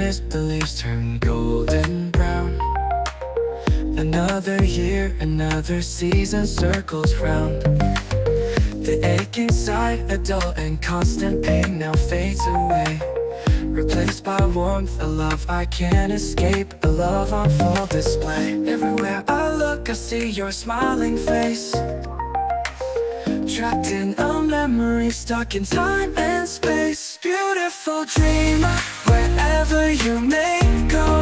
misbeliefs turn golden brown. Another year, another season circles round. The ache inside, a dull and constant pain now fades away, replaced by warmth, a love I can't escape, a love on full display. Everywhere I look, I see your smiling face, trapped in a memory, stuck in time and space. Beautiful dreamer, wherever you may go,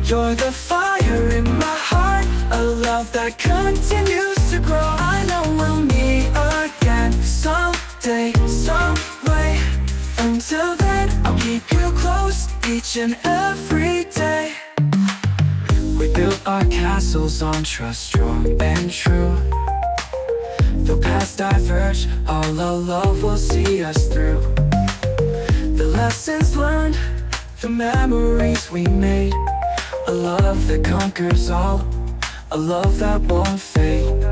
you're the fire in my heart, a love that continues to grow. I know we'll meet again someday, some way. Until then, I'll keep you close each and every day. We built our castles on trust, strong and true. Though paths diverge, all our love will see us through. The lessons learned, the memories we made, a love that conquers all, a love that won't fade.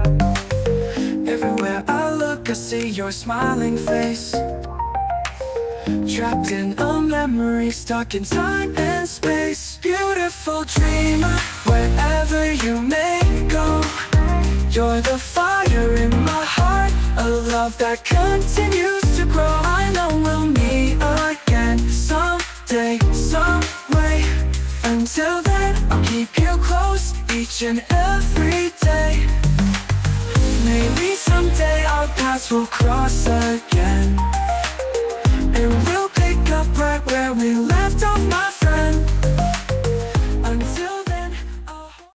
Everywhere I look, I see your smiling face, trapped in a memory, stuck in time and space. Beautiful dreamer, wherever you may go, you're the fire in my heart, a love that continues to grow. I know we'll meet again someday, some way. Until then, I'll keep you close each and every day. Maybe someday our paths will cross again.